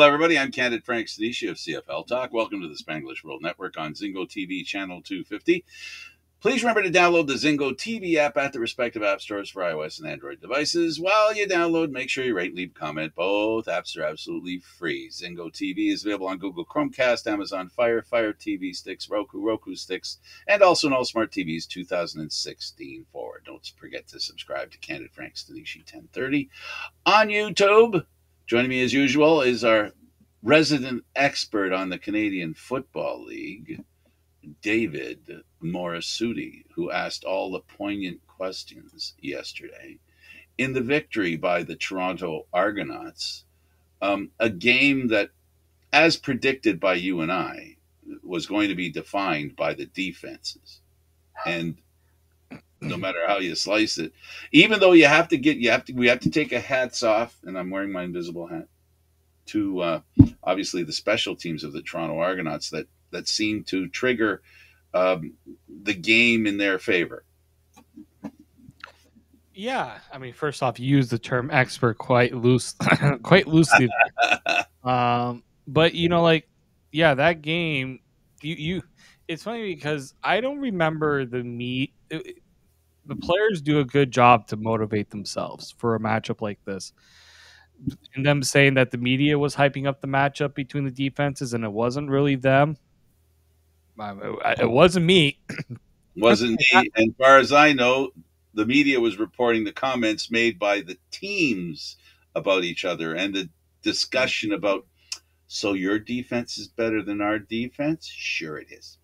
everybody. I'm Candid Stanisci of CFL Talk. Welcome to the Spanglish World Network on Zingo TV channel 250. Please remember to download the Zingo TV app at the respective app stores for iOS and Android devices. While you download, make sure you rate and leave a comment. Both apps are absolutely free. Zingo TV is available on Google Chromecast, Amazon Fire, Fire TV sticks, Roku sticks, and also on all smart TVs 2016 forward. Don't forget to subscribe to Candid Stanisci 1030 on YouTube. Joining me as usual is our resident expert on the Canadian Football League, David Morassutti, who asked all the poignant questions yesterday in the victory by the Toronto Argonauts, a game that, as predicted by you and I, was going to be defined by the defenses. And no matter how you slice it, even though we have to take a hats off, and I'm wearing my invisible hat, to obviously the special teams of the Toronto Argonauts that seem to trigger the game in their favor. Yeah, I mean, first off, you use the term expert quite loosely. But that game, it's funny because I don't remember the players do a good job to motivate themselves for a matchup like this. And them saying that the media was hyping up the matchup between the defenses and it wasn't really them. It wasn't me. Wasn't me. And as far as I know, the media was reporting the comments made by the teams about each other and the discussion about, so your defense is better than our defense? Sure it is.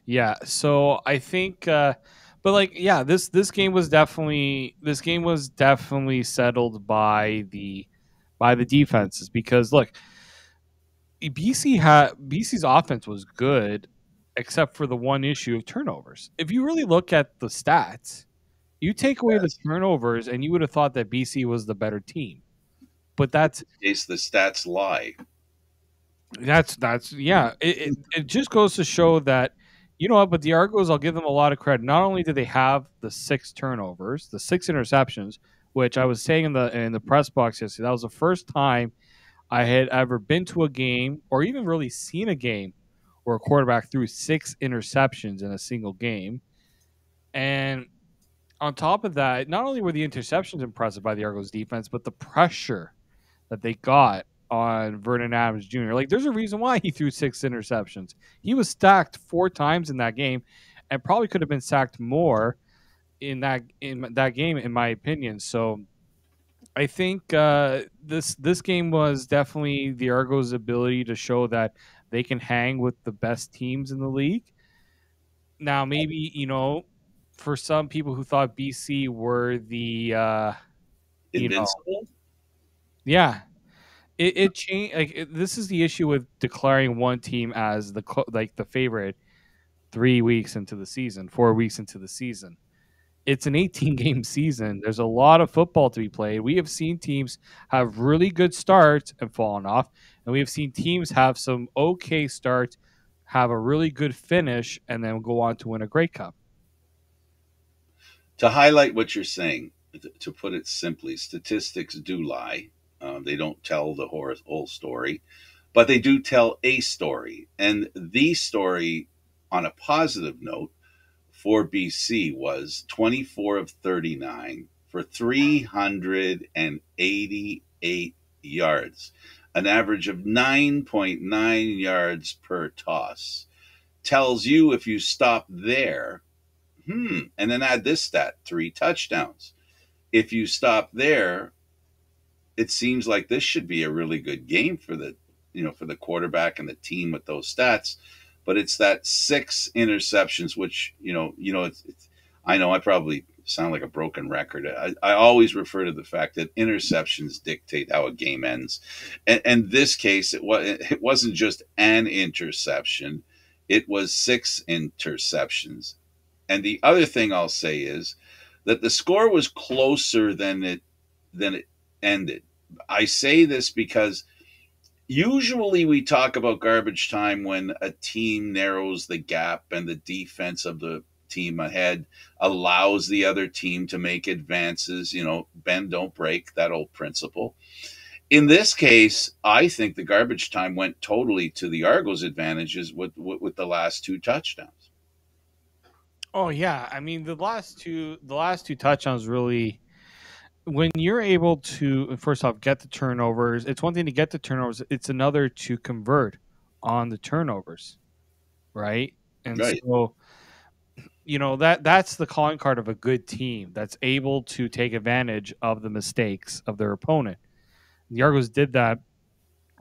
Yeah, so I think this game was definitely settled by the defenses because look, BC's offense was good except for the one issue of turnovers. If you really look at the stats, you take away the turnovers and you would have thought that BC was the better team. But that's in case the stats lie. It just goes to show that, you know what, but the Argos, I'll give them a lot of credit. Not only did they have the 6 turnovers, the 6 interceptions, which I was saying in the press box yesterday, that was the first time I had ever been to a game or even really seen a game where a quarterback threw 6 interceptions in a single game. And on top of that, not only were the interceptions impressive by the Argos defense, but the pressure that they got on Vernon Adams Jr. Like, there's a reason why he threw 6 interceptions. He was sacked 4 times in that game and probably could have been sacked more in that game, in my opinion. So I think this game was definitely the Argos' ability to show that they can hang with the best teams in the league. Now, maybe, for some people who thought BC were the invincible, it changed. This is the issue with declaring one team as the favorite 3 weeks into the season, 4 weeks into the season. It's an 18-game season. There's a lot of football to be played. We have seen teams have really good starts and fallen off, and we have seen teams have some okay starts, have a really good finish, and then go on to win a Grey Cup. To highlight what you're saying, to put it simply, statistics do lie. They don't tell the whole story, but they do tell a story. And the story, on a positive note, for BC was 24 of 39 for 388 yards, an average of 9.9 yards per toss. Tells you if you stop there, and then add this stat, 3 touchdowns. If you stop there, it seems like this should be a really good game for the quarterback and the team with those stats. But it's that 6 interceptions, which, I know I probably sound like a broken record. I always refer to the fact that interceptions dictate how a game ends. And this case, it wasn't just an interception. It was 6 interceptions. And the other thing I'll say is that the score was closer than it ended. I say this because usually we talk about garbage time when a team narrows the gap and the defense of the team ahead allows the other team to make advances, bend, don't break, that old principle. In this case, I think the garbage time went totally to the Argos' advantages with the last two touchdowns. Oh yeah, I mean the last two touchdowns really, when you're able to first off get the turnovers, it's one thing to get the turnovers, it's another to convert on the turnovers, right? And Right. so that's the calling card of a good team that's able to take advantage of the mistakes of their opponent. The Argos did that.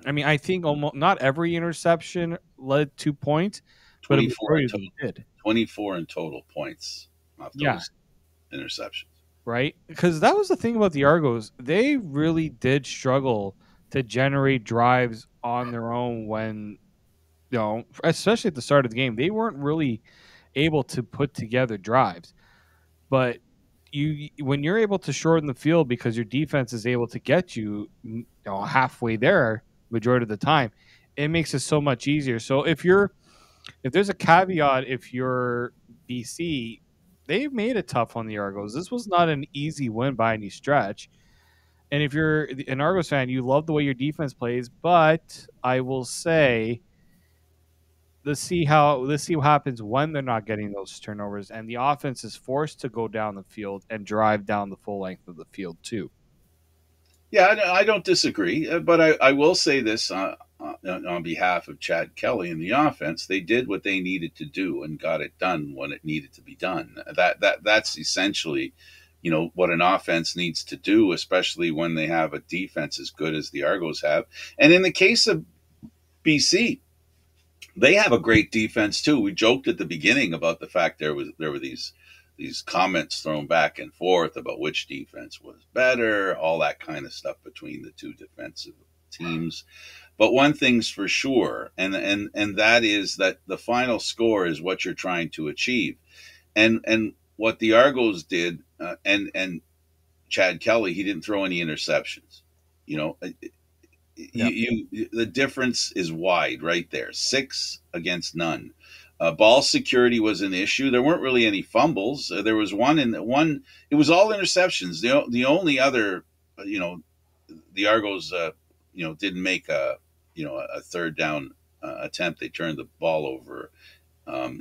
I mean, I think almost not every interception led to points, but a 24 majority in of them total. did. 24 in total points off Yeah, those interceptions. right? Because that was the thing about the Argos. They really did struggle to generate drives on their own when, especially at the start of the game. They weren't really able to put together drives. But when you're able to shorten the field because your defense is able to get halfway there majority of the time, it makes it so much easier. So if there's a caveat, if you're BC, they made it tough on the Argos. This was not an easy win by any stretch. And if you're an Argos fan, you love the way your defense plays, but I will say, let's see what happens when they're not getting those turnovers and the offense is forced to go down the field and drive down the full length of the field too. Yeah, I don't disagree, but I will say this on behalf of Chad Kelly and the offense: they did what they needed to do and got it done when it needed to be done. That's essentially, what an offense needs to do, especially when they have a defense as good as the Argos have. And in the case of BC, they have a great defense too. We joked at the beginning about the fact there were these comments thrown back and forth about which defense was better, all that kind of stuff between the two defensive teams. But one thing's for sure, and that is that the final score is what you're trying to achieve. And what the Argos did, and Chad Kelly, he didn't throw any interceptions. You know, Yeah. the difference is wide right there. 6 against none. Ball security was an issue. There weren't really any fumbles. There was one in one. It was all interceptions. The only other, the Argos, didn't make a third down attempt. They turned the ball over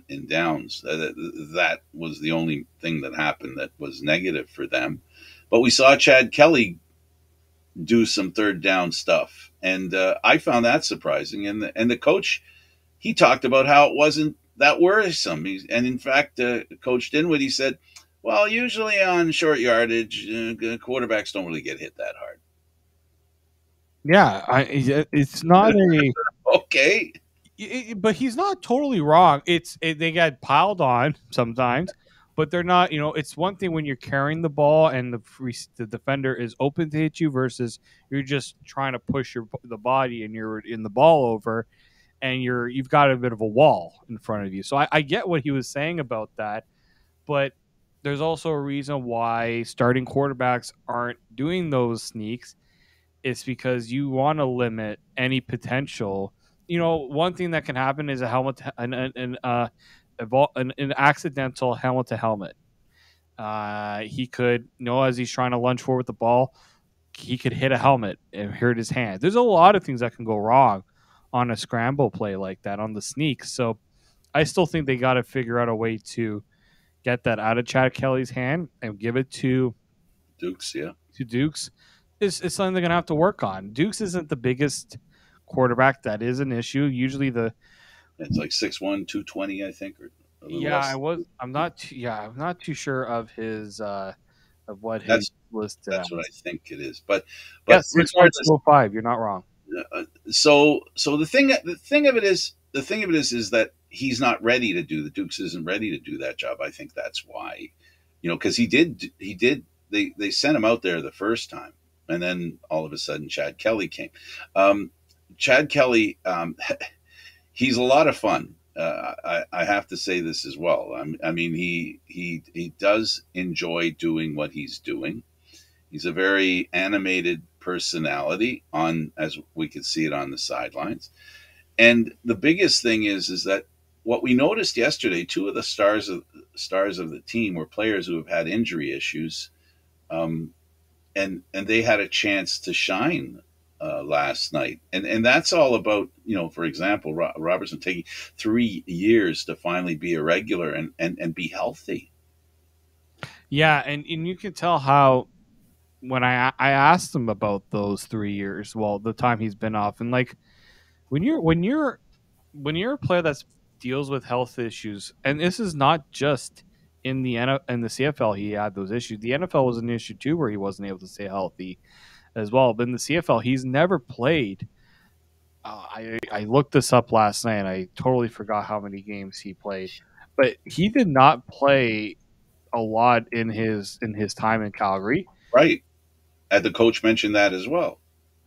in downs. That was the only thing that happened that was negative for them. But we saw Chad Kelly do some third down stuff, and I found that surprising. And the coach, he talked about how it wasn't that worrisome. And in fact, Coach Dinwiddie said, "Well, usually on short yardage, quarterbacks don't really get hit that hard." Yeah, it's not a Okay. but he's not totally wrong. They get piled on sometimes, but they're not. It's one thing when you're carrying the ball and the defender is open to hit you versus you're just trying to push the body and you're in the ball over, and you've got a bit of a wall in front of you. So I get what he was saying about that, but there's also a reason why starting quarterbacks aren't doing those sneaks. It's because you want to limit any potential. One thing that can happen is a helmet, an accidental helmet to helmet. He could, as he's trying to lunge forward with the ball, he could hit a helmet and hurt his hand. There's a lot of things that can go wrong on a scramble play like that, on the sneak. So I still think they got to figure out a way to get that out of Chad Kelly's hand and give it to Dukes, yeah. Dukes. Is something they're going to have to work on. Dukes isn't the biggest quarterback. That is an issue. Usually it's like 6'1", 220, I think, or a little less. I'm not too sure of his of what That's his listed that's as. what I think it is. But Yes, regardless, 6'5". You're not wrong. So the thing of it is that he's not ready to do. The Dukes isn't ready to do that job. I think that's why, because he did. They sent him out there the first time, and then all of a sudden Chad Kelly came. Chad Kelly, he's a lot of fun. I have to say this as well. I mean, he does enjoy doing what he's doing. He's a very animated personality, as we could see it on the sidelines. And the biggest thing is that what we noticed yesterday, two of the stars of the team were players who have had injury issues, and they had a chance to shine last night, and that's all about, for example, Robertson taking 3 years to finally be a regular and be healthy. Yeah, and you can tell how when I asked him about those 3 years, well, the time he's been off, and like when you're a player that deals with health issues, and this is not just in the CFL he had those issues. The NFL was an issue too, where he wasn't able to stay healthy as well. But in the CFL, he's never played. I looked this up last night, and I totally forgot how many games he played, but he did not play a lot in his time in Calgary. Right. And the coach mentioned that as well.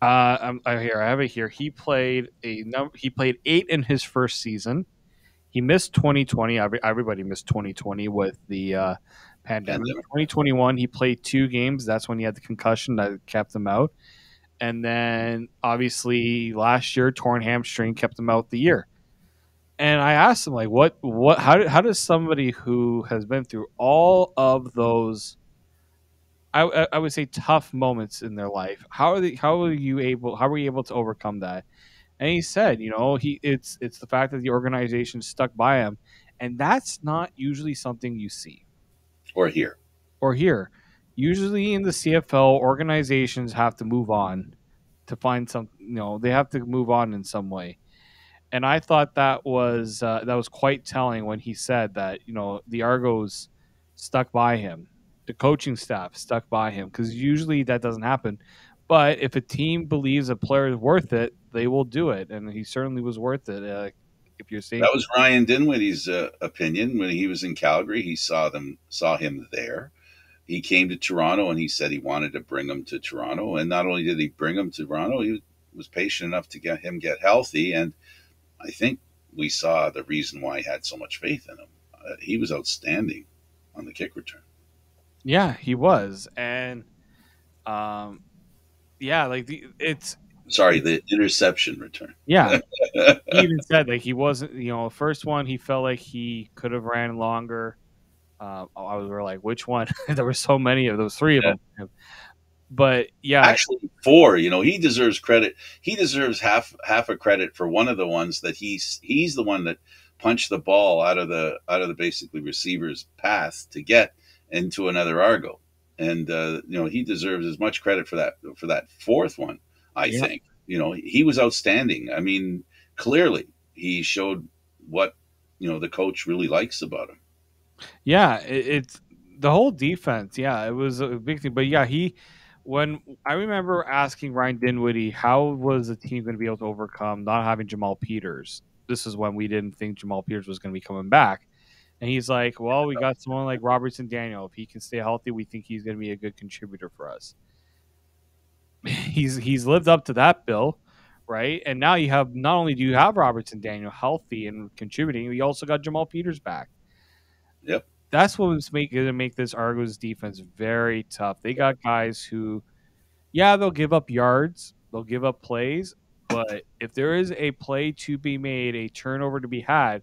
I have it here. He played 8 in his first season. He missed 2020. Everybody missed 2020 with the pandemic. Pandemic. 2021, he played 2 games. That's when he had the concussion that kept him out. And then obviously last year, torn hamstring kept him out the year. And I asked him, like, how does somebody who has been through all of those, I would say, tough moments in their life, how were you able to overcome that? And he said, it's the fact that the organization stuck by him, and that's not usually something you see Or here. or hear. Usually in the CFL, organizations have to move on to find some. They have to move on in some way. And I thought that was quite telling when he said that the Argos stuck by him, the coaching staff stuck by him, because usually that doesn't happen. But if a team believes a player is worth it, they will do it, and he certainly was worth it. If you're seeing That was Ryan Dinwiddie's opinion when he was in Calgary. He saw him there. He came to Toronto and he said he wanted to bring him to Toronto. And not only did he bring him to Toronto, he was patient enough to get healthy. And I think we saw the reason why he had so much faith in him. He was outstanding on the kick return. yeah, he was, and yeah, like it's Sorry, the interception return. yeah. He even said like he wasn't, first one he felt like he could have ran longer. We were like, which one? There were so many of those, 3 of Yeah. them. But yeah, Actually, 4. He deserves credit. He deserves half a credit for one of the ones that he's the one that punched the ball out of the basically receiver's path to get into another Argo, and he deserves as much credit for that fourth one. I yeah, think he was outstanding. I mean, clearly he showed what the coach really likes about him. yeah, it's the whole defense. Yeah, it was a big thing. But yeah, when I remember asking Ryan Dinwiddie, how was the team going to be able to overcome not having Jamal Peters? This is when we didn't think Jamal Peters was going to be coming back. And he's like, well, we got someone like Robertson Daniel. If he can stay healthy, we think he's going to be a good contributor for us. He's lived up to that bill, right? And now you have, not only do you have Robertson Daniel healthy and contributing, you also got Jamal Peters back. Yep. That's what was going to make this Argos defense very tough. They got guys who, yeah, they'll give up yards, they'll give up plays, but if there is a play to be made, a turnover to be had,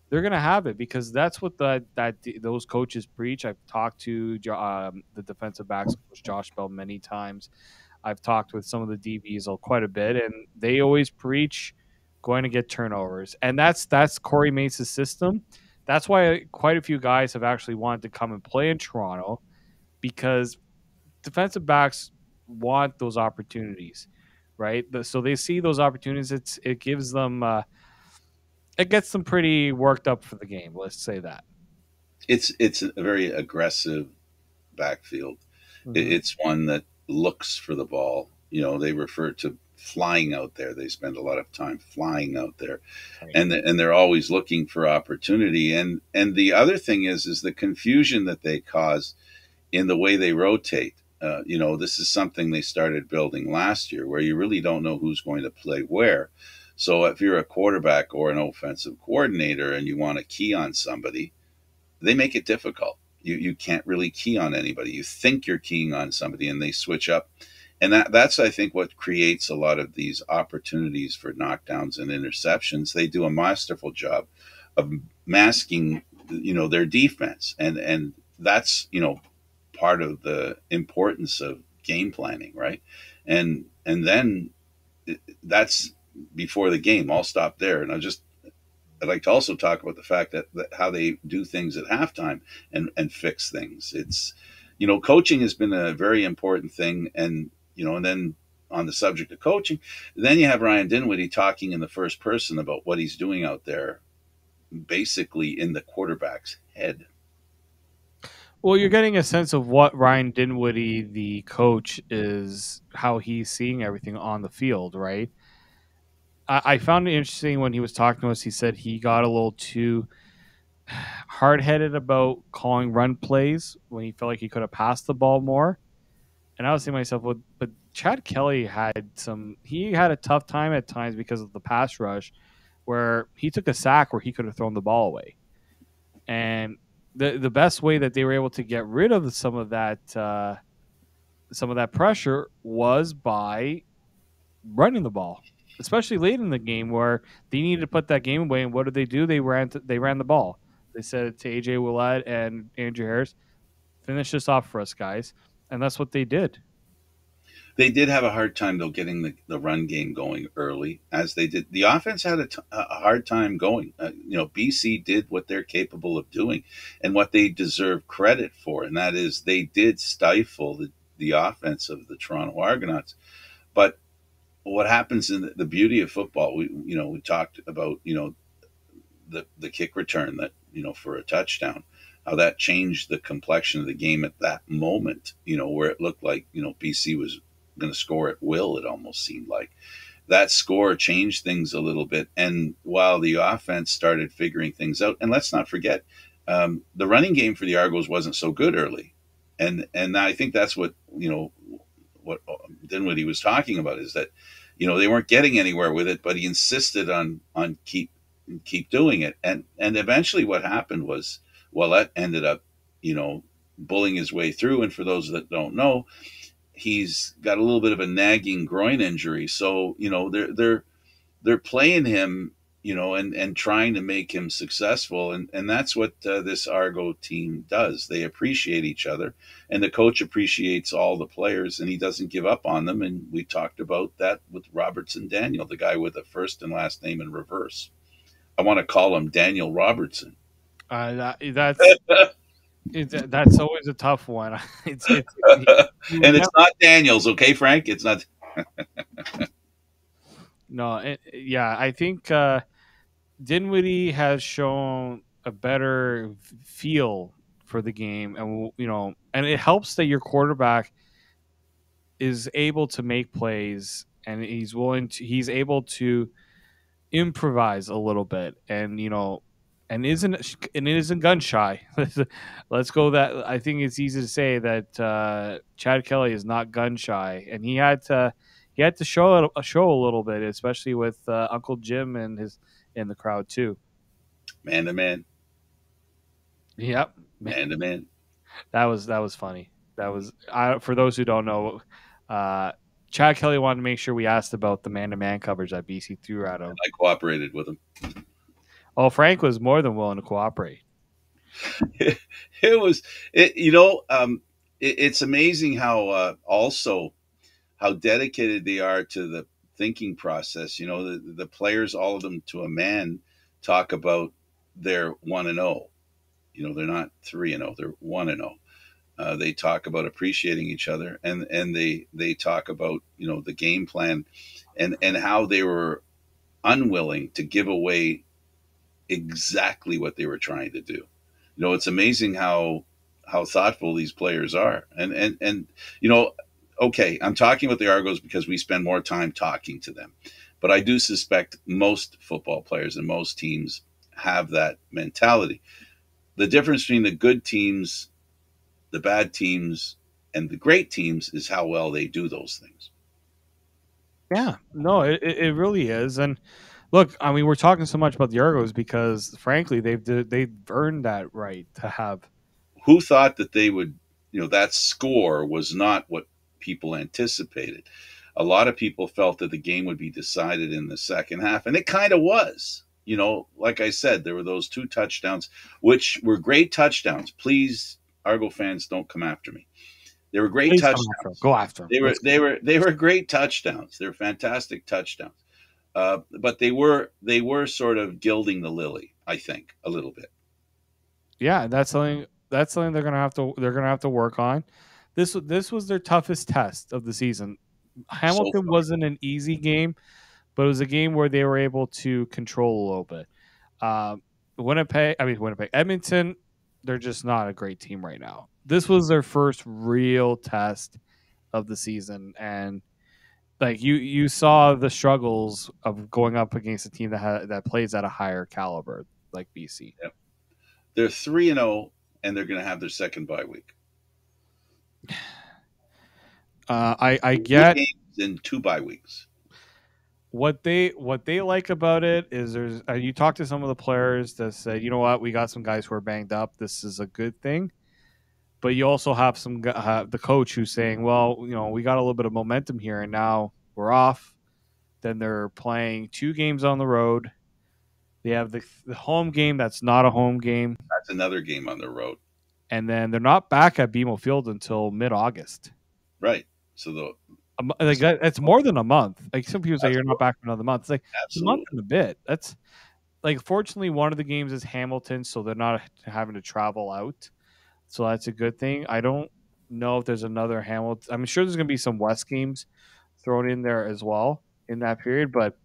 they're going to have it, because that's what those coaches preach. I've talked to the defensive backs coach Josh Bell many times. I've talked with some of the DBs quite a bit, and they always preach going to get turnovers, and that's Corey Mace's system. That's why quite a few guys have actually wanted to come and play in Toronto, because defensive backs want those opportunities, right? So they see those opportunities. It gives them. It gets them pretty worked up for the game. Let's say that. It's a very aggressive backfield. Mm-hmm. It's one that looks for the ball. They refer to flying out there. They spend a lot of time flying out there, Right. and they're always looking for opportunity. And the other thing is the confusion that they cause in the way they rotate. This is something they started building last year, where you really don't know who's going to play where. So if you're a quarterback or an offensive coordinator and you want to key on somebody, they make it difficult. You can't really key on anybody. You think you're keying on somebody, and they switch up, and that's I think what creates a lot of these opportunities for knockdowns and interceptions. They do a masterful job of masking, their defense, and that's part of the importance of game planning, right? And then that's before the game. I'll stop there, and I'd like to also talk about the fact that how they do things at halftime and fix things. It's, coaching has been a very important thing, and then on the subject of coaching, then you have Ryan Dinwiddie talking in the first person about what he's doing out there, basically in the quarterback's head. Well, you're getting a sense of what Ryan Dinwiddie, the coach, is how he's seeing everything on the field, right? I found it interesting when he was talking to us. He said he got a little too hard headed about calling run plays when he felt like he could have passed the ball more. And I was saying to myself, well, but Chad Kelly he had a tough time at times because of the pass rush where he took a sack where he could have thrown the ball away. And the best way that they were able to get rid of some of that pressure was by running the ball, especially late in the game where they needed to put that game away. And what did they do? They ran the ball. They said to AJ Willett and Andrew Harris, "Finish this off for us, guys," and that's what they did. They did have a hard time, though, getting the run game going early, as they did. The offense had a hard time going. BC did what they're capable of doing and what they deserve credit for, and that is they did stifle the offense of the Toronto Argonauts. But what happens in the beauty of football, we talked about, the kick return that, for a touchdown, how that changed the complexion of the game at that moment, where it looked like, BC was going to score at will. It almost seemed like that score changed things a little bit. And while the offense started figuring things out, and let's not forget, the running game for the Argos wasn't so good early. And I think that's what Dinwiddie was talking about, is that, they weren't getting anywhere with it, but he insisted on keep doing it. And eventually what happened was, Willett ended up, bullying his way through. And for those that don't know, he's got a little bit of a nagging groin injury. So, they're playing him, and trying to make him successful. And that's what this Argo team does. They appreciate each other, and the coach appreciates all the players, and he doesn't give up on them. And we talked about that with Robertson Daniel, the guy with a first and last name in reverse. I want to call him Daniel Robertson. That's that's always a tough one. And it's not Daniels, okay, Frank? It's not. No, yeah, I think Dinwiddie has shown a better feel for the game, and it helps that your quarterback is able to make plays, and he's able to improvise a little bit, and it isn't gun shy. Let's go that. I think it's easy to say that Chad Kelly is not gun shy, and he had to show a little bit, especially with Uncle Jim and in the crowd too. Man to man. Yep. Man to man. That was funny. That was for those who don't know. Chad Kelly wanted to make sure we asked about the man-to-man coverage that BC threw at him. I cooperated with him. Oh, Frank was more than willing to cooperate. It's amazing how also how dedicated they are to the thinking process. The players, all of them to a man, talk about their 1-0. They're not 3-0; they're 1-0. They talk about appreciating each other, and they talk about the game plan, and how they were unwilling to give away exactly what they were trying to do. It's amazing how thoughtful these players are, and okay, I'm talking about the Argos because we spend more time talking to them, but I do suspect most football players and most teams have that mentality. The difference between the good teams, the bad teams, and the great teams is how well they do those things. Yeah, no, it really is. And look, I mean, we're talking so much about the Argos because, frankly, they've earned that right to have. Who thought that they would? That score was not what people anticipated. A lot of people felt that the game would be decided in the second half, and it kind of was. Like I said, there were those 2 touchdowns, which were great touchdowns. Please, Argo fans, don't come after me. They were great Please come after him. touchdowns. Go after him. Let's go. They were great touchdowns. They're fantastic touchdowns. But they were sort of gilding the lily, I think, a little bit. Yeah, that's something they're gonna have to work on. This was their toughest test of the season. So Hamilton far. wasn't an easy game, but it was a game where they were able to control a little bit. Um, Winnipeg, Edmonton, they're just not a great team right now. This was their first real test of the season, and like you saw the struggles of going up against a team that plays at a higher caliber like BC. Yep. They're 3-0, and they're going to have their second bye week. I Three get games in 2 bye weeks. what they like about it is there's you talk to some of the players that said, you know what, we got some guys who are banged up. This is a good thing. But you also have the coach who's saying, well, you know, we got a little bit of momentum here, and now we're off. Then they're playing 2 games on the road. They have the home game that's not a home game, That's another game on the road. and then they're not back at BMO Field until mid-August. Right. So Like it's more than a month. Like some people say, you're not back for another month. It's like it's a month absolutely. and a bit. That's like fortunately one of the games is Hamilton, so they're not having to travel out. So that's a good thing. I don't know if there's another Hamilton. I'm sure there's going to be some West games thrown in there as well in that period, but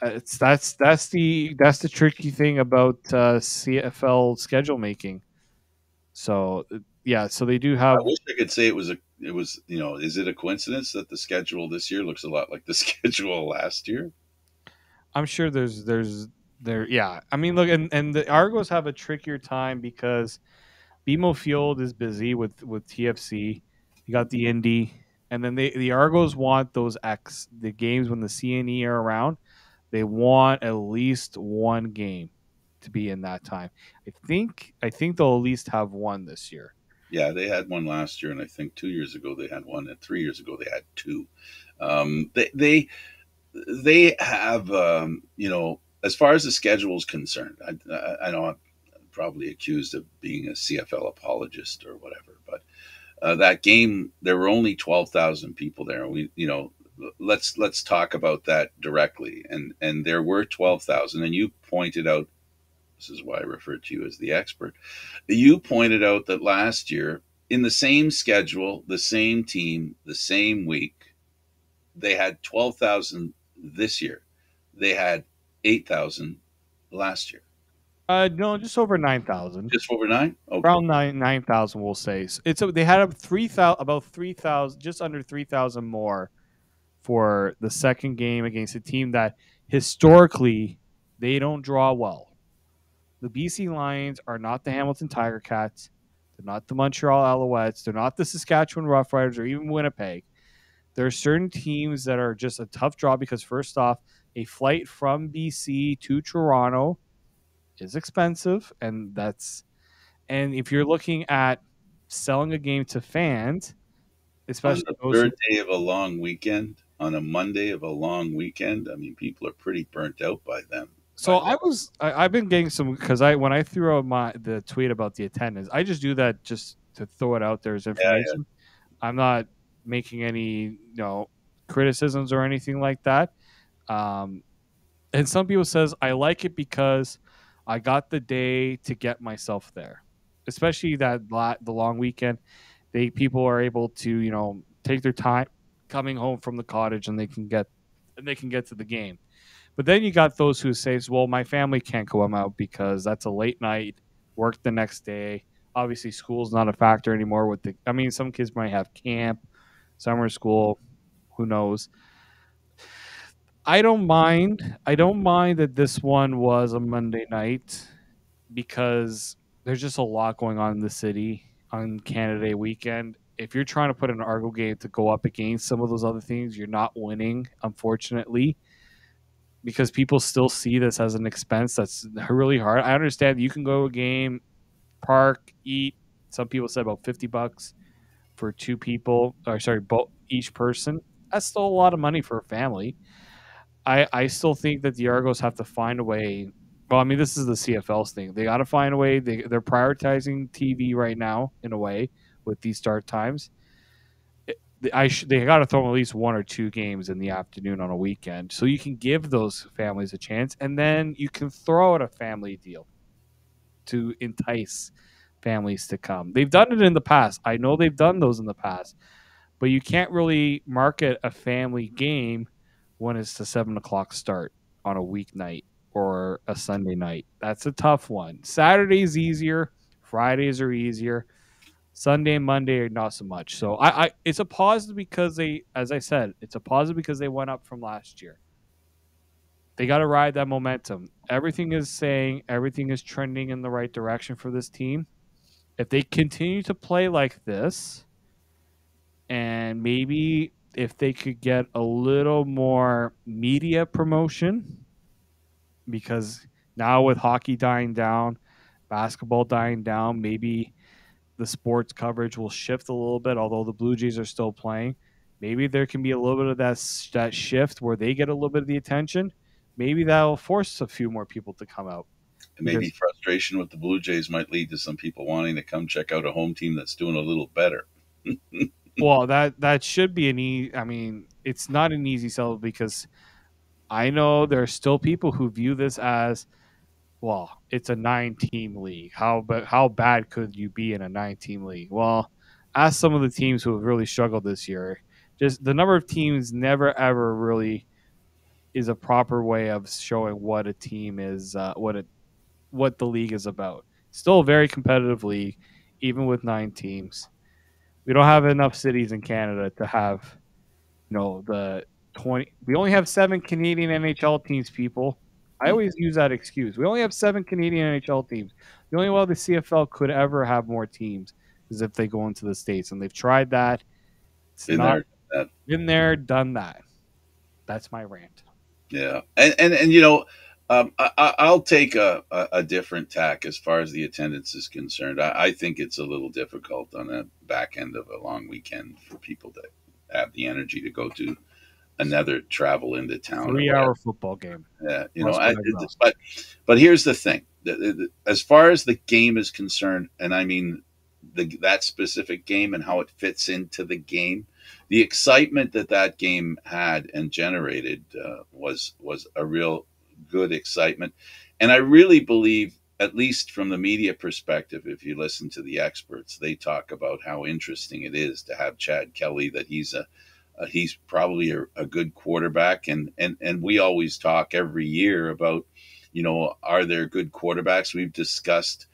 that's the tricky thing about CFL schedule making. So yeah, so they do I have. wish I could say it was is it a coincidence that the schedule this year looks a lot like the schedule last year? I'm sure there's there. Yeah, I mean, look, and the Argos have a trickier time because BMO Field is busy with TFC. You got the Indy, and then the Argos want the games when the CNE are around. They want at least one game to be in that time. I think they'll at least have one this year. Yeah, they had one last year, and I think 2 years ago they had one, and 3 years ago they had two. They have as far as the schedule is concerned. I know I'm probably accused of being a CFL apologist or whatever, but that game there were only 12,000 people there. Let's talk about that directly, and there were 12,000, and you pointed out. This is why I refer to you as the expert. You pointed out that last year, in the same schedule, the same team, the same week, they had 12,000 this year. They had 8,000 last year. No, just over 9,000. Just over 9? Okay. Around 9,000, we'll say. They had about 3,000, just under 3,000 more for the second game against a team that historically they don't draw well. The BC Lions are not the Hamilton Tiger Cats. They're not the Montreal Alouettes. They're not the Saskatchewan Roughriders or even Winnipeg. There are certain teams that are just a tough draw because, first off, a flight from BC to Toronto is expensive, and if you're looking at selling a game to fans, On especially the those third day of a long weekend, on a Monday of a long weekend, I mean, people are pretty burnt out by them. So I've been getting some because when I threw out the tweet about the attendance, I just do that just to throw it out there as Yeah, information. I'm not making any criticisms or anything like that. And some people says I like it because I got the day to get myself there, especially the long weekend. People are able to take their time coming home from the cottage and they can get to the game. But then you got those who say, well, my family can't go out because that's a late night, work the next day. Obviously, school's not a factor anymore. Some kids might have camp, summer school, who knows. I don't mind. I don't mind that this one was a Monday night because there's just a lot going on in the city on Canada Day weekend. If you're trying to put an Argo game to go up against some of those other things, you're not winning, unfortunately, because people still see this as an expense that's really hard. I understand you can go to a game, park, eat. Some people said about $50 for two people, or sorry, both each person. That's still a lot of money for a family. I still think that the Argos have to find a way. Well, I mean, this is the CFL's thing. They got to find a way. They're prioritizing TV right now in a way with these start times. they got to throw them at least 1 or 2 games in the afternoon on a weekend, so you can give those families a chance, and then you can throw out a family deal to entice families to come. They've done it in the past. I know they've done those in the past, but you can't really market a family game when it's the 7 o'clock start on a weeknight or a Sunday night. That's a tough one. Saturday's easier. Fridays are easier. Sunday and Monday are not so much. So it's a positive because they, as I said, it's a positive because they went up from last year. They got to ride that momentum. Everything is trending in the right direction for this team. If they continue to play like this, and maybe if they could get a little more media promotion, because now with hockey dying down, basketball dying down, maybe the sports coverage will shift a little bit. Although the Blue Jays are still playing, maybe there can be a little bit of that shift where they get a little bit of the attention. Maybe that'll force a few more people to come out. And maybe frustration with the Blue Jays might lead to some people wanting to come check out a home team that's doing a little better. Well, that should be an easy. I mean, it's not an easy sell because I know there are still people who view this as, well, it's a 9-team league. How bad could you be in a 9-team league? Well, ask some of the teams who have really struggled this year. Just the number of teams never ever really is a proper way of showing what a team is, what the league is about. Still a very competitive league, even with 9 teams. We don't have enough cities in Canada to have, the 20. We only have 7 Canadian NHL teams, people. I always use that excuse. We only have 7 Canadian NHL teams. The only way the CFL could ever have more teams is if they go into the States, and they've tried that. It's not been there, done that. That's my rant. Yeah, and I'll take a different tack as far as the attendance is concerned. I think it's a little difficult on the back end of a long weekend for people to have the energy to go to another travel into town. 3-hour football game. Yeah, but here's the thing: as far as the game is concerned, and I mean that specific game and how it fits into the game, the excitement that game had and generated was a real good excitement. And I really believe, at least from the media perspective, if you listen to the experts, they talk about how interesting it is to have Chad Kelly, that he's probably a good quarterback. And we always talk every year about, are there good quarterbacks? We've discussed,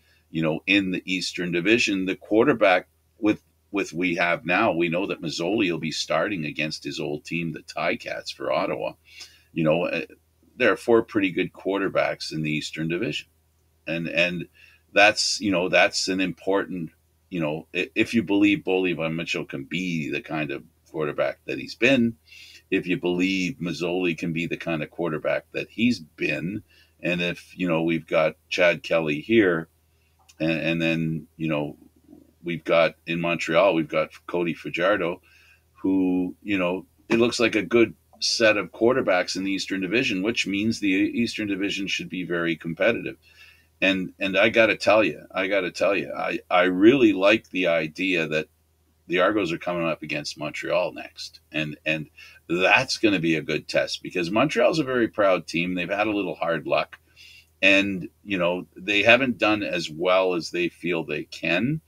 in the Eastern Division, the quarterback with we have now, we know that Mazzoli will be starting against his old team, the Ticats, for Ottawa. There are 4 pretty good quarterbacks in the Eastern Division, and that's an important, if you believe Bolly Von Mitchell can be the kind of quarterback that he's been, if you believe Mazzoli can be the kind of quarterback that he's been, and if we've got Chad Kelly here, and then we've got in Montreal, we've got Cody Fajardo, who, it looks like a good set of quarterbacks in the Eastern Division, which means the Eastern Division should be very competitive. And I got to tell you, I really like the idea that the Argos are coming up against Montreal next. And that's going to be a good test, because Montreal's a very proud team. They've had a little hard luck, and, they haven't done as well as they feel they can.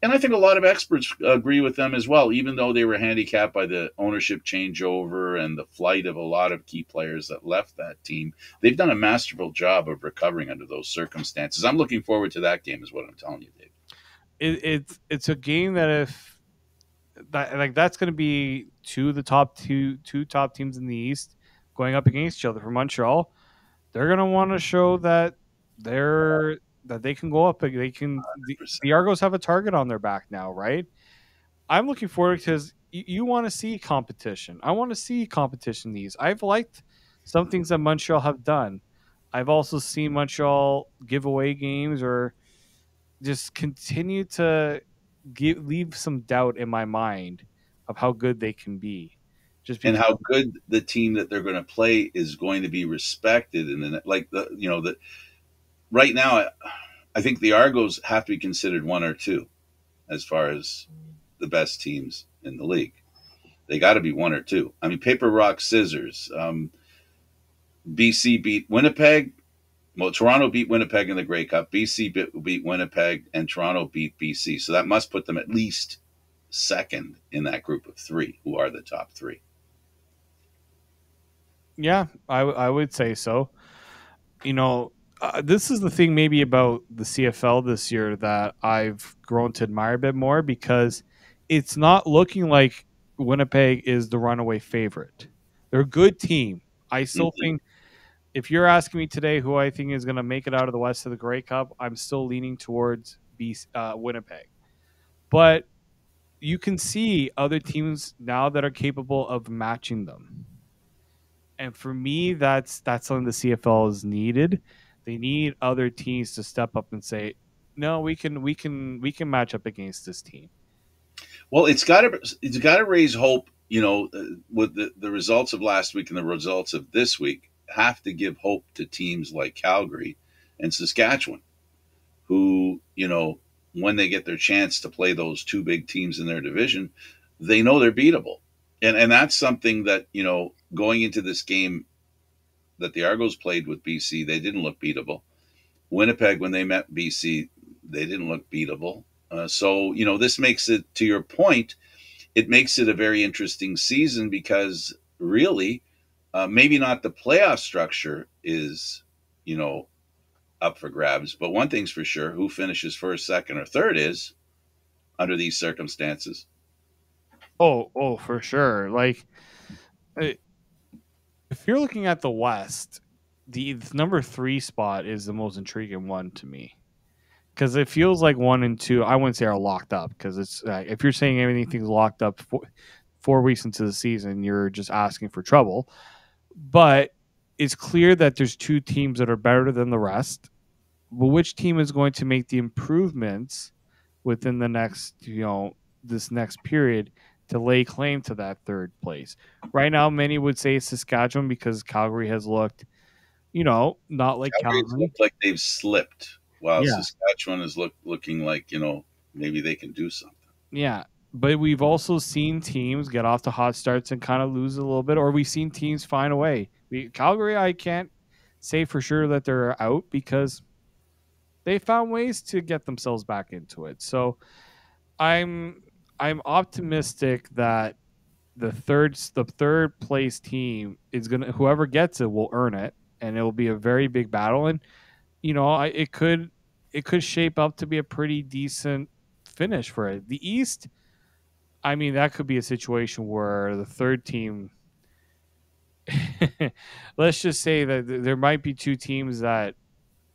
And I think a lot of experts agree with them as well, even though they were handicapped by the ownership changeover and the flight of a lot of key players that left that team. They've done a masterful job of recovering under those circumstances. I'm looking forward to that game, is what I'm telling you, Dave. It's a game that that's going to be two top teams in the East going up against each other. For Montreal, they're going to want to show that they can go up. They can. The Argos have a target on their back now, right? I'm looking forward, because you want to see competition. I want to see competition in these. I've liked some things that Montreal have done. I've also seen Montreal give away games or just continue to leave some doubt in my mind of how good they can be. And how good the team that they're going to play is going to be respected. And then, like, right now, I think the Argos have to be considered 1 or 2 as far as the best teams in the league. They got to be one or two. I mean, paper, rock, scissors. BC beat Winnipeg. Well, Toronto beat Winnipeg in the Grey Cup. BC beat Winnipeg, and Toronto beat BC. So that must put them at least second in that group of three, who are the top three. Yeah, I would say so. This is the thing maybe about the CFL this year that I've grown to admire a bit more, because it's not looking like Winnipeg is the runaway favorite. They're a good team. I still think, if you're asking me today who I think is going to make it out of the West of the Grey Cup, I'm still leaning towards Winnipeg. But you can see other teams now that are capable of matching them. And for me, that's something the CFL is needed. They need other teams to step up and say, "No, we can match up against this team." Well, it's got to raise hope. With the results of last week and the results of this week, have to give hope to teams like Calgary and Saskatchewan, who, when they get their chance to play those two big teams in their division, they know they're beatable. And that's something that, going into this game that the Argos played with BC, they didn't look beatable. Winnipeg, when they met BC, they didn't look beatable. So, this makes it, to your point, it makes it a very interesting season, because really, maybe not the playoff structure is, up for grabs. But one thing's for sure, who finishes first, second, or third is, under these circumstances. Oh, for sure. Like, if you're looking at the West, the number 3 spot is the most intriguing one to me, because it feels like 1 and 2. I wouldn't say are locked up, because it's if you're saying everything's locked up 4 weeks into the season, you're just asking for trouble. But it's clear that there's 2 teams that are better than the rest. But which team is going to make the improvements within the next, this next period to lay claim to that third place? Right now, many would say Saskatchewan, because Calgary has looked, not like Calgary's Calgary. looked like they've slipped, while Yeah. Saskatchewan is looking like, maybe they can do something. Yeah. But we've also seen teams get off to hot starts and kind of lose a little bit, or we've seen teams find a way. Calgary, I can't say for sure that they're out, because they found ways to get themselves back into it. So I'm optimistic that the third place team is gonna, whoever gets it will earn it, and it will be a very big battle. And it could shape up to be a pretty decent finish for it. The East, I mean, that could be a situation where the third team. Let's just say that there might be 2 teams that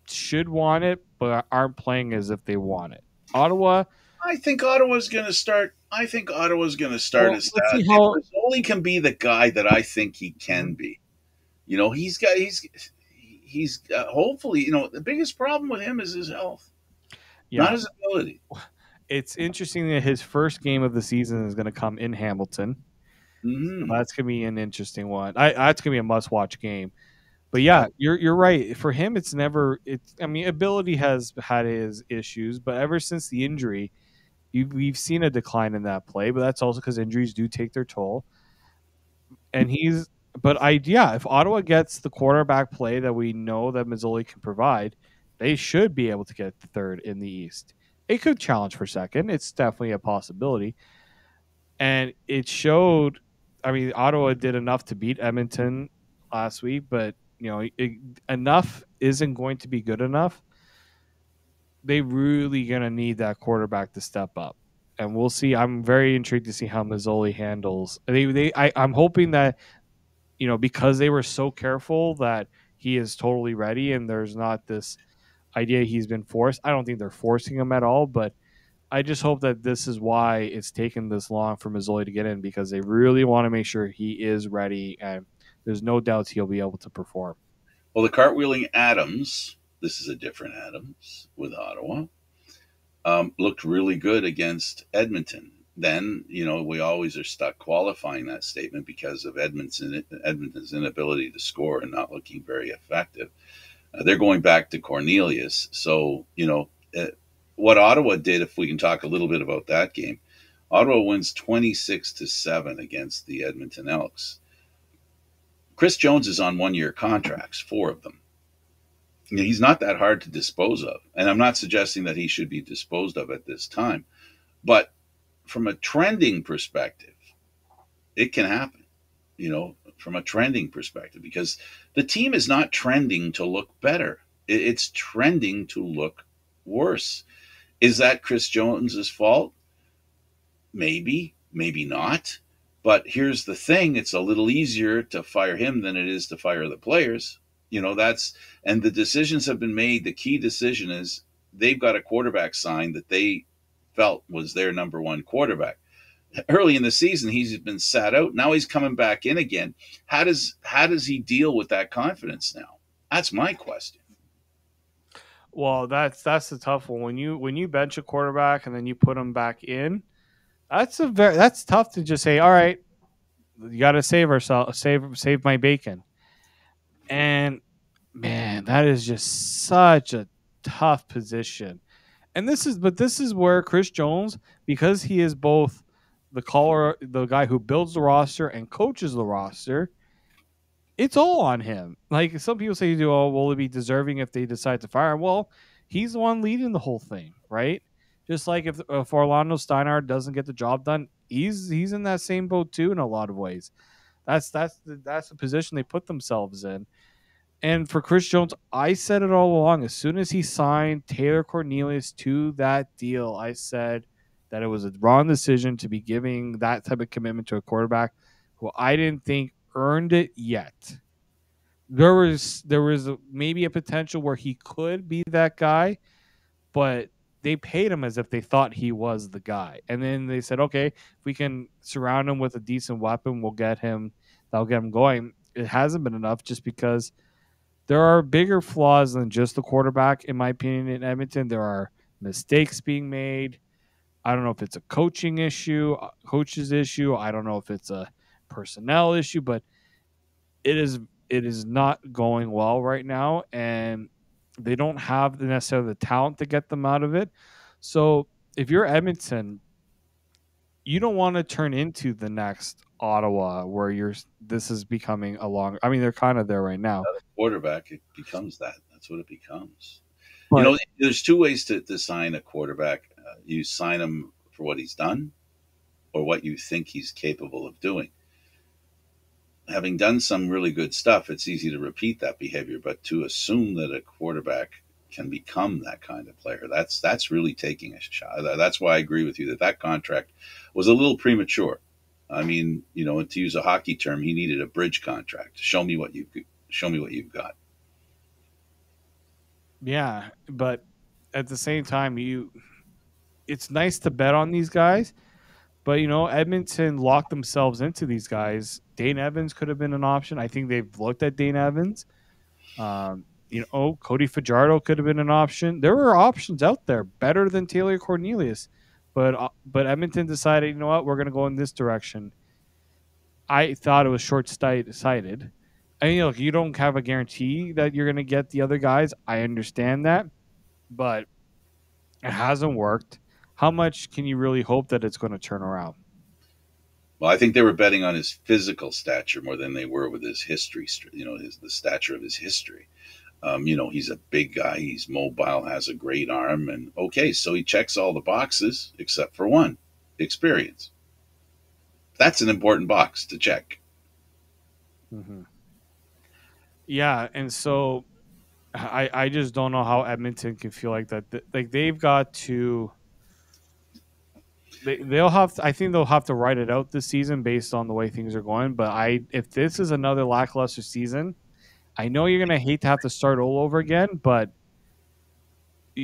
should want it, but aren't playing as if they want it. Ottawa. I think Ottawa's going to start. Well, As let's see if how. Rizzoli can be the guy that I think he can be. He's hopefully, the biggest problem with him is his health, not Yeah, his ability. it's interesting that his first game of the season is going to come in Hamilton. So Mm-hmm. that's going to be an interesting one. That's going to be a must-watch game. But yeah, you're right. For him, it's never. I mean, ability has had his issues, but ever since the injury, we've seen a decline in that play. But that's also because injuries do take their toll. And if Ottawa gets the quarterback play that we know that Mazzoli can provide, they should be able to get third in the East. It could challenge for second. It's definitely a possibility. And it showed. I mean, Ottawa did enough to beat Edmonton last week, but enough isn't going to be good enough. They really gonna need that quarterback to step up, and we'll see. I'm very intrigued to see how Mazzoli handles. I'm hoping that because they were so careful that he is totally ready, and there's not this idea he's been forced. I don't think they're forcing him at all, but I just hope that this is why it's taken this long for Mazzoli to get in, because they really want to make sure he is ready, and there's no doubts he'll be able to perform. Well, the cartwheeling Adams, this is a different Adams with Ottawa, looked really good against Edmonton. Then, we always are stuck qualifying that statement because of Edmonton's inability to score and not looking very effective. They're going back to Cornelius. So, what Ottawa did, if we can talk a little bit about that game, Ottawa wins 26-7 against the Edmonton Elks. Chris Jones is on 1-year contracts, 4 of them. He's not that hard to dispose of. And I'm not suggesting that he should be disposed of at this time. But from a trending perspective, it can happen, from a trending perspective, because the team is not trending to look better. It's trending to look worse. Is that Chris Jones's fault? Maybe, maybe not. But here's the thing, it's a little easier to fire him than it is to fire the players. And the decisions have been made. The key decision is they've got a quarterback signed that they felt was their number one quarterback. Early in the season, he's been sat out. Now he's coming back in again. How does he deal with that confidence now? That's my question. Well, that's the tough one. When you bench a quarterback and then you put him back in, that's tough to just say, all right, you got to save ourselves, save my bacon. And man, that is just such a tough position. And this is where Chris Jones, because he is both the guy who builds the roster and coaches the roster, it's all on him. Like some people say, oh, will it be deserving if they decide to fire him? Well, he's the one leading the whole thing, right? Just like if Orlando Steinhardt doesn't get the job done, he's in that same boat too in a lot of ways. That's the position they put themselves in. And for Chris Jones, I said it all along. As soon as he signed Taylor Cornelius to that deal, I said that it was a wrong decision to be giving that type of commitment to a quarterback who I didn't think earned it yet. There was maybe a potential where he could be that guy, but they paid him as if they thought he was the guy. And then they said, okay, if we can surround him with a decent weapon, that'll get him going. It hasn't been enough just because there are bigger flaws than just the quarterback, in my opinion, in Edmonton. There are mistakes being made. I don't know if it's a coach's issue. I don't know if it's a personnel issue, but it is not going well right now, and they don't have necessarily the talent to get them out of it. So if you're Edmonton, you don't want to turn into the next Ottawa where this is becoming a long. I mean, they're kind of there right now. Quarterback, it becomes that. That's what it becomes. But, there's two ways to sign a quarterback. You sign him for what he's done or what you think he's capable of doing. Having done some really good stuff, it's easy to repeat that behavior, but to assume that a quarterback can become that kind of player, that's really taking a shot. That's why I agree with you that contract was a little premature. I mean, to use a hockey term, he needed a bridge contract. Show me what you've got. Yeah, but at the same time, it's nice to bet on these guys, but Edmonton locked themselves into these guys. Dane Evans could have been an option. I think they've looked at Dane Evans. Cody Fajardo could have been an option. There were options out there better than Taylor Cornelius, but Edmonton decided, you know what, we're going to go in this direction. I thought it was short-sighted. I mean, look, you don't have a guarantee that you're going to get the other guys. I understand that, but it hasn't worked. How much can you really hope that it's going to turn around? Well, I think they were betting on his physical stature more than they were with his history. The stature of his history. He's a big guy. He's mobile, has a great arm, and okay, so he checks all the boxes except for one: experience. That's an important box to check. Mm-hmm. Yeah, and so I just don't know how Edmonton can feel like that. Like they've got to. They'll have. I think they'll have to write it out this season based on the way things are going. But if this is another lackluster season, I know you're gonna hate to have to start all over again. But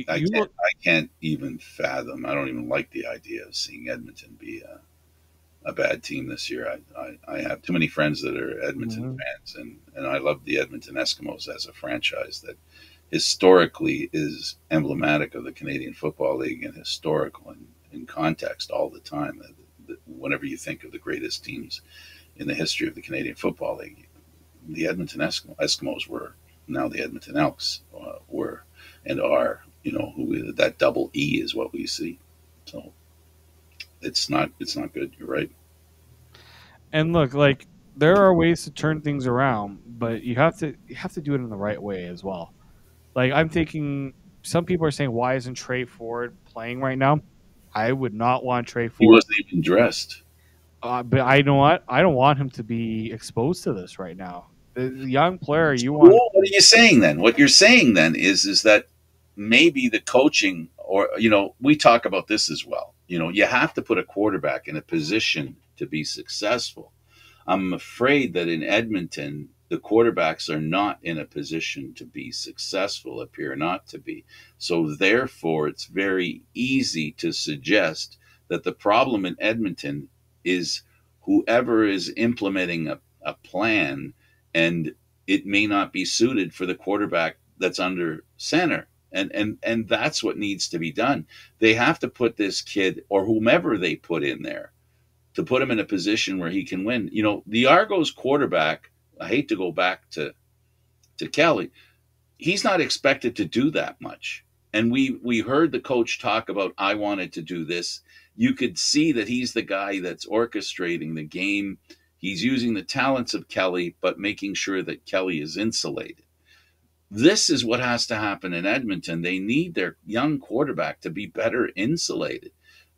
I can't even fathom. I don't even like the idea of seeing Edmonton be a bad team this year. I have too many friends that are Edmonton fans, and I love the Edmonton Eskimos as a franchise that historically is emblematic of the Canadian Football League and historical and in context all the time. Whenever you think of the greatest teams in the history of the Canadian Football League, the Edmonton Eskimos were, now the Edmonton Elks were and are, that double E is what we see. So It's not good. You're right. And look, like there are ways to turn things around, but you have to do it in the right way as well. Like I'm thinking, some people are saying, why isn't Trey Ford playing right now? I would not want Trey He Ford, wasn't even dressed. but I know what I don't want him to be exposed to this right now. The young player, you want. Well, what are you saying then? What you're saying then is that maybe the coaching, or we talk about this as well. You have to put a quarterback in a position to be successful. I'm afraid that in Edmonton, the quarterbacks are not in a position to be successful, appear not to be. So, therefore, it's very easy to suggest that the problem in Edmonton is whoever is implementing a plan, and it may not be suited for the quarterback that's under center. And that's what needs to be done. They have to put this kid or whomever they put in there to put him in a position where he can win. The Argos quarterback, I hate to go back to Kelly, he's not expected to do that much. And we heard the coach talk about, I wanted to do this. You could see that he's the guy that's orchestrating the game. He's using the talents of Kelly, but making sure that Kelly is insulated. This is what has to happen in Edmonton. They need their young quarterback to be better insulated.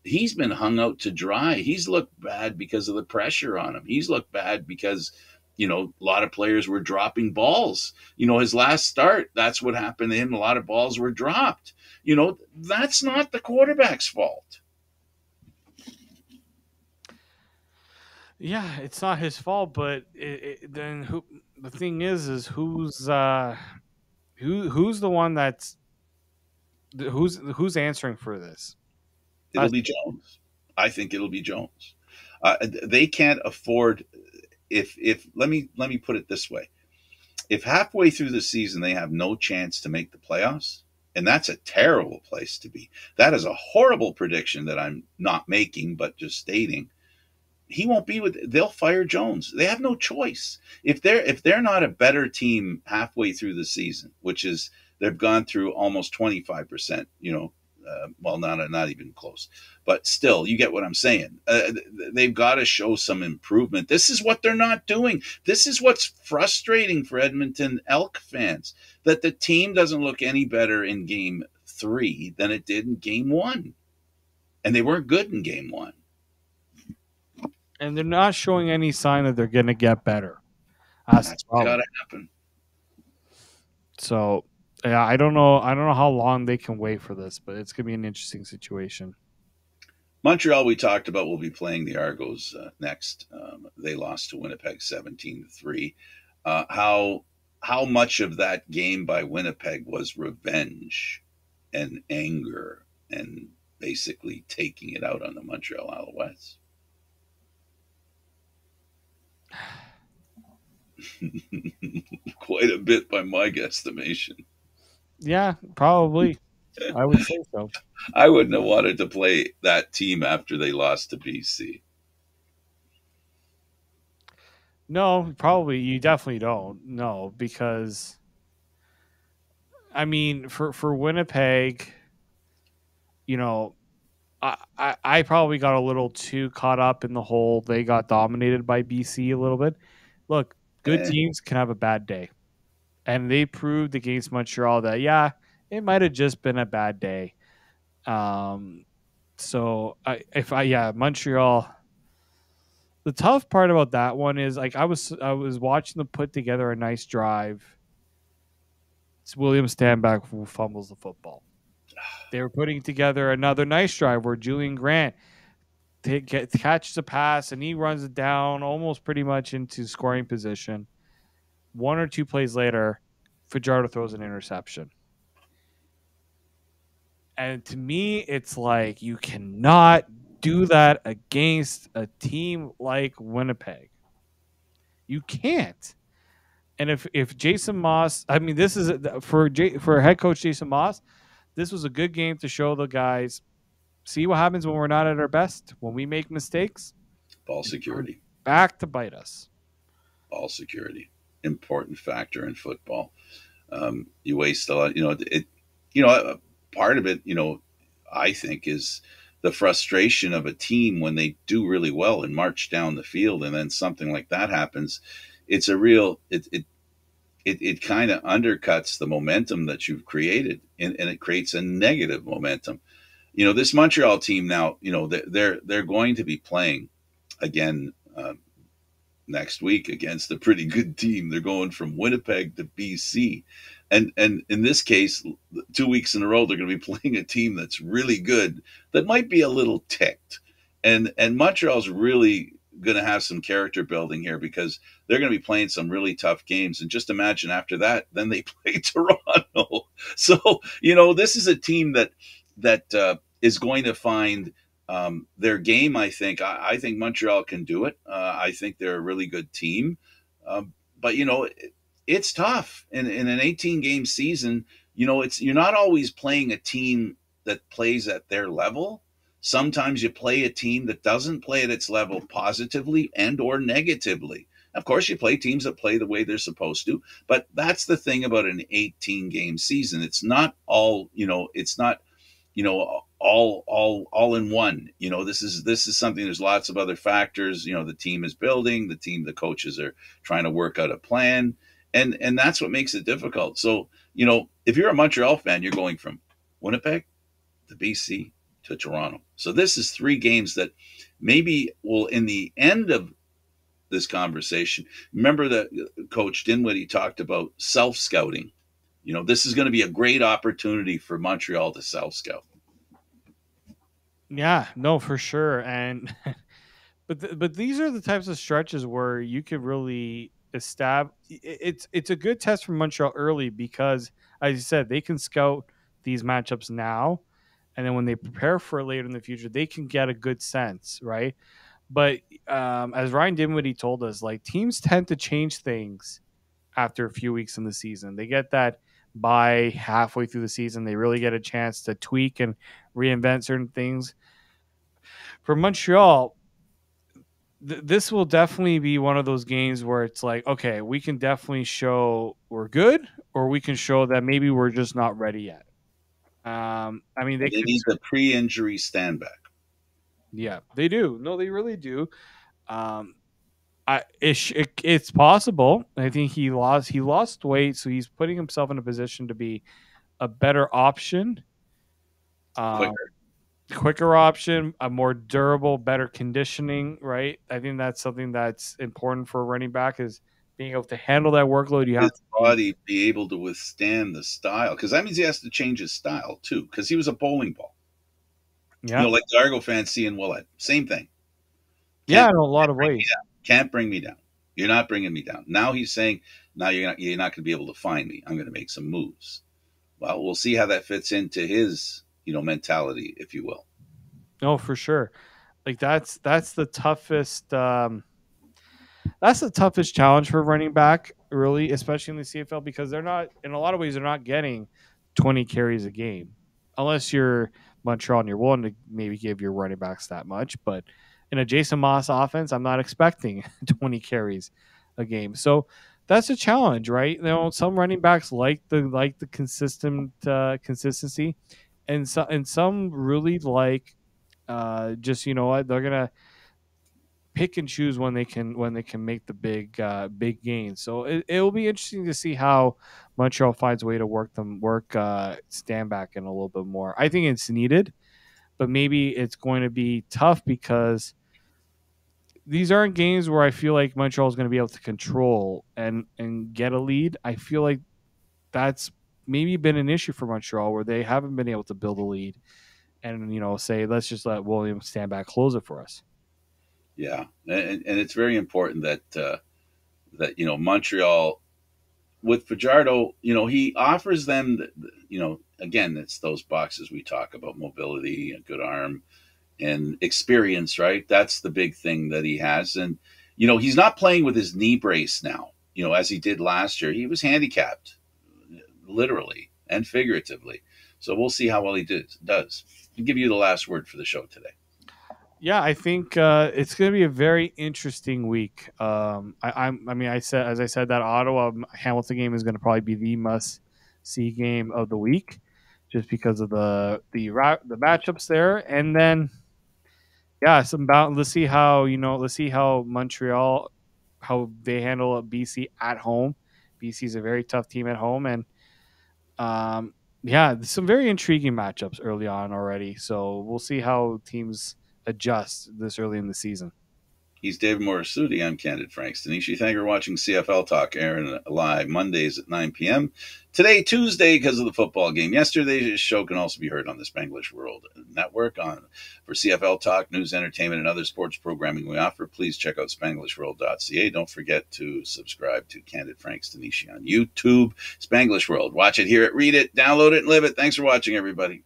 He's been hung out to dry. He's looked bad because of the pressure on him. He's looked bad because, a lot of players were dropping balls. His last start, that's what happened to him. A lot of balls were dropped. That's not the quarterback's fault. Yeah, it's not his fault, but then who? The thing is who's the one who's answering for this? It'll be Jones. I think it'll be Jones. They can't afford. If let me put it this way: if halfway through the season they have no chance to make the playoffs, and that's a terrible place to be. That is a horrible prediction that I'm not making, but just stating. He won't be with. They'll fire Jones. They have no choice. If they're not a better team halfway through the season, which is they've gone through almost 25%. Well, not even close, but still, you get what I'm saying. They've got to show some improvement. This is what they're not doing. This is what's frustrating for Edmonton Elk fans, that the team doesn't look any better in Game 3 than it did in Game 1, and they weren't good in Game 1. And they're not showing any sign that they're going to get better. That's the Got problem. to happen. So, yeah, I don't know. I don't know how long they can wait for this, but it's going to be an interesting situation. Montreal, we talked about, will be playing the Argos next. They lost to Winnipeg 17-3. How much of that game by Winnipeg was revenge and anger and basically taking it out on the Montreal Alouettes? Quite a bit by my guesstimation. Yeah, probably. I would say so. I wouldn't have wanted to play that team after they lost to BC. No, probably you definitely don't. No, because I mean, for Winnipeg, you know, I probably got a little too caught up in the whole they got dominated by BC a little bit. Look, good Eh, teams can have a bad day. And they proved against Montreal that yeah, it might have just been a bad day. Um Montreal, the tough part about that one is like I was watching them put together a nice drive. It's William Stanback who fumbles the football. They were putting together another nice drive where Julian Grant catches a pass and he runs it down almost pretty much into scoring position. One or two plays later, Fajardo throws an interception. And to me, it's like you cannot do that against a team like Winnipeg. You can't. And if Jason Moss, I mean, this is for head coach Jason Moss, this was a good game to show the guys. See what happens when we're not at our best. When we make mistakes, ball security. Back to bite us. Ball security, important factor in football. You waste a lot. Part of it, I think, is the frustration of a team when they do really well and march down the field, and then something like that happens. It's a real it kind of undercuts the momentum that you've created, and it creates a negative momentum. This Montreal team now, they're going to be playing again next week against a pretty good team. They're going from Winnipeg to BC. And in this case, 2 weeks in a row, they're going to be playing a team that's really good, that might be a little ticked. And Montreal's really going to have some character building here, because they're going to be playing some really tough games. And just imagine after that, then they play Toronto. So, this is a team that is going to find their game. I think Montreal can do it. I think they're a really good team. But it's tough in an 18-game season. You're not always playing a team that plays at their level. Sometimes you play a team that doesn't play at its level, positively and or negatively. Of course, you play teams that play the way they're supposed to, but that's the thing about an 18-game season. It's not all, it's not, all in one. This is something. There's lots of other factors. The team is building. The coaches are trying to work out a plan, and that's what makes it difficult. So if you're a Montreal fan, you're going from Winnipeg to BC to Toronto. So this is 3 games that maybe will, in the end of this conversation, remember that Coach Dinwiddie talked about self-scouting. This is going to be a great opportunity for Montreal to self-scout. Yeah, no, for sure. And but these are the types of stretches where you could really establish. It's a good test for Montreal early, because, as you said, they can scout these matchups now, and then when they prepare for it later in the future, they can get a good sense, right? But as Ryan Dinwiddie told us, like, teams tend to change things after a few weeks in the season. They get that by halfway through the season. They really get a chance to tweak and reinvent certain things. For Montreal, this will definitely be one of those games where it's like, okay, we can definitely show we're good, or we can show that maybe we're just not ready yet. I mean, They need the pre-injury stand back. Yeah, they do. No, they really do. Um, it's possible. I think he lost weight, so he's putting himself in a position to be a better option, Quicker. quicker option, a more durable, better conditioning. Right. I think that's something that's important for a running back, is being able to handle that workload. You have His body be able to withstand the style, because that means he has to change his style too, because he was a bowling ball. Yeah. Like the Argo fans seeing Willett. Same thing. Yeah, in a lot of ways. Can't bring me down. You're not bringing me down. Now he's saying, now you're not going to be able to find me. I'm going to make some moves. Well, we'll see how that fits into his, mentality, if you will. No, for sure. Like that's the toughest. That's the toughest challenge for running back, really, especially in the CFL, because they're not, in a lot of ways, they're not getting 20 carries a game, unless you're Montreal and you're willing to maybe give your running backs that much. But in a Jason Moss offense, I'm not expecting 20 carries a game. So that's a challenge, right? Some running backs like the consistent consistency, and some really like just, what, they're gonna pick and choose when they can make the big gains. So it will be interesting to see how Montreal finds a way to work stand back in a little bit more. I think it's needed, but maybe it's going to be tough, because these aren't games where I feel like Montreal is going to be able to control and get a lead. I feel like that's maybe been an issue for Montreal, where they haven't been able to build a lead and say, let's just let Williams stand back, close it for us. Yeah, and it's very important that Montreal, with Fajardo, he offers them, again, it's those boxes we talk about: mobility, a good arm, and experience. Right, that's the big thing that he has. And he's not playing with his knee brace now. As he did last year, he was handicapped, literally and figuratively. So we'll see how well he does. I'll give you the last word for the show today. Yeah, I think it's going to be a very interesting week. I mean, as I said, that Ottawa Hamilton game is going to probably be the must-see game of the week. just because of the matchups there. And then yeah, let's see how Montreal, how they handle BC at home. BC is a very tough team at home, and yeah, some very intriguing matchups early on already. So we'll see how teams adjust this early in the season. He's David Morassutti. I'm Candid Frank Stanisci. Thank you for watching CFL Talk, airing live Mondays at 9 p.m. Today, Tuesday, because of the football game. Yesterday's show can also be heard on the Spanglish World Network. For CFL Talk, news, entertainment, and other sports programming we offer, please check out SpanglishWorld.ca. Don't forget to subscribe to Candid Frank Stanisci on YouTube. Spanglish World. Watch it, hear it, read it, download it, and live it. Thanks for watching, everybody.